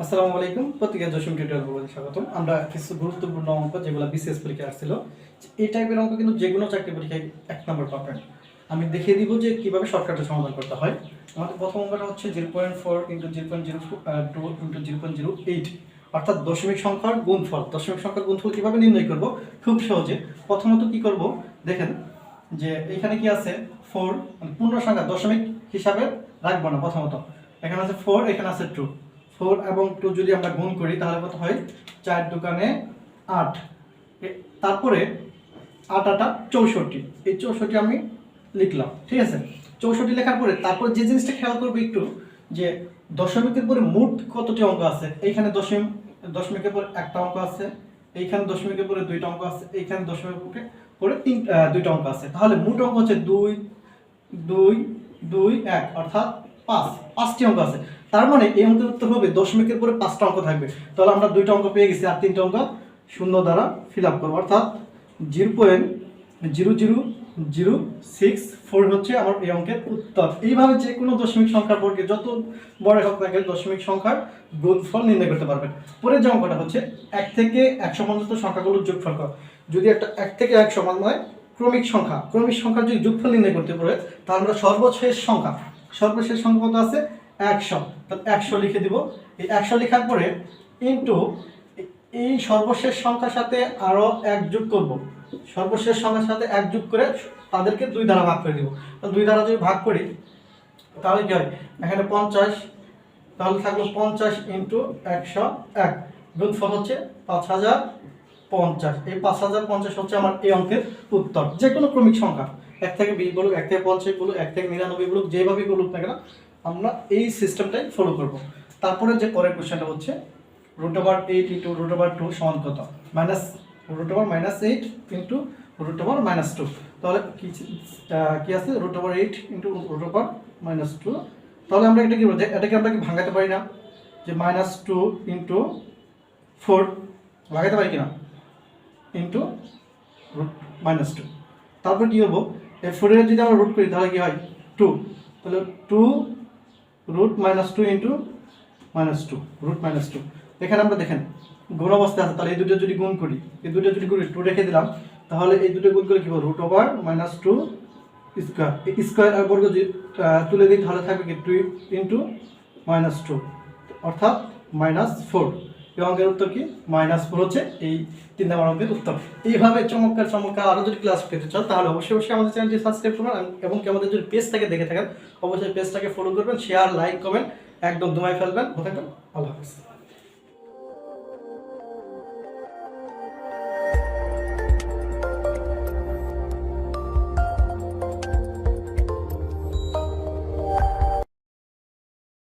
আসসালামু আলাইকুম। প্রত্যেককে জসিম টিউটোরিয়াল বলে স্বাগতম। আমরা কিছু গুরুত্বপূর্ণ অঙ্ক যেগুলো বিসিএস পরীক্ষায় আসছিল, এই টাইপের অঙ্ক কিন্তু যে কোনো চাকরি পরীক্ষায় 1 নম্বর পাবেন। আমি দেখিয়ে দিব যে কিভাবে শর্টকাটে সমাধান করতে হয়। আমাদের প্রথম অঙ্কটা হচ্ছে 0.4 × 0.02 × 0.08, অর্থাৎ দশমিক সংখ্যার গুণফল। দশমিক সংখ্যার গুণফল কিভাবে নির্ণয় করব? খুব সহজে। প্রথমত কি করব দেখেন, যে এখানে কি আছে 4, মানে পূর্ণ সংখ্যা দশমিক হিসাবে রাখবো না। প্রথমত এখানে আছে 4, এখানে আছে 2। 4 এবং 2 যদি আমরা গুণ করি তাহলে কত হয়? 4 দোকানে 8। তারপরে 8 8 64, এই 64 আমি লিখলাম, ঠিক আছে। 64 লেখার পরে তারপর যে জিনিসটা খেয়াল করবো একটু, যে দশমিকের পরে মোট কতটি অঙ্ক আছে। এইখানে দশমিকের পরে একটা অঙ্ক আছে, এইখানে দশমিকের পরে দুইটা অঙ্ক আছে, এইখানে দশমিকের পরে দুইটা অঙ্ক আছে। তাহলে মোট অঙ্ক হচ্ছে 2 2 2 1, অর্থাৎ 5টি অঙ্ক আছে। তার মানে এই অঙ্কের উত্তর হবে দশমিকের পরে 5টা অঙ্ক থাকবে। তাহলে আমরা 2টা অঙ্ক পেয়ে গেছি, আর 3টা অঙ্ক শূন্য দ্বারা ফিল আপ করবো, অর্থাৎ 0.00064 হচ্ছে আমার এই অঙ্কের উত্তর। এইভাবে যে কোনো দশমিক সংখ্যার বর্গে যত বড় হোক না কেন দশমিক সংখ্যার গুণফল নির্ণয় করতে পারবেন। পরের যে অঙ্কটা হচ্ছে 1 থেকে 100 পর্যন্ত সংখ্যাগুলোর যোগফল করা। যদি একটা 1 থেকে 100 নয় ক্রমিক সংখ্যার যদি যোগফল নির্ণয় করতে পারে, তাহলে আমরা সর্বশেষ সংখ্যা কত আছে? 100। তাহলে 100 লিখে দিব। এই 100 লেখার পরে ইনটু এই সর্বশেষ সংখ্যার সাথে আরো 1 যোগ করব। সর্বশেষ সংখ্যার সাথে 1 যোগ করে তাদেরকে 2 দ্বারা ভাগ করে দিব। তাহলে 2 দ্বারা যদি ভাগ করি তাহলে কি হয়? এখানে 50, তাহলে থাকলো 50 × 101, গুণফল হচ্ছে 5050। এই 5050 হচ্ছে আমার এই অঙ্কের উত্তর। যে কোনো ক্রমিক সংখ্যা 1 থেকে 20 বলুক, 1 থেকে 50 বলুক, 1 থেকে 99 বলুক, যেভাবেই বলুক না কেন আমরা এই সিস্টেমটাই ফলো করব। তারপরে যে পরের কোশ্চেনটা হচ্ছে √8 × √2 সমান কত? -8 × √2। তাহলে কি আছে? √8 × √2। তাহলে আমরা এটা কি বলতে, এটাকে আমরা কি ভাঙাতে পারি না? যে -2 × 4 ভাঙাতে পারি কিনা? ইন্টু -2। তারপর কি হবো? এই 4 এর যদি আমরা রুট করি তাহলে কি হয়? 2। তাহলে 2 √-2 × -2 এখানে আমরা দেখেন গুণ অবস্থায় আছে। তাহলে এই দুটো যদি গুণ করি, 2 রেখে দিলাম, তাহলে এই দুটো গুণ করে কি হবে? √-2 স্কয়ার। এই স্কয়ার আর বর্গ যদি তুলে দিই তাহলে থাকবে কি? 2 × -2, অর্থাৎ -4। এই অঙ্কের উত্তর কি? -4 হচ্ছে এই 3 নম্বর অঙ্কের উত্তর। এইভাবে চমৎকার আরও যদি ক্লাস পেতে চান তাহলে অবশ্যই আমাদের চ্যানেলটি সাবস্ক্রাইব করবেন, এবং কি আমাদের যদি পেজটাকে দেখে থাকেন অবশ্যই পেজটাকে ফলো করবেন, শেয়ার, লাইক, কমেন্ট একদম দমাই ফেলবেন। আল্লাহ হাফেজ।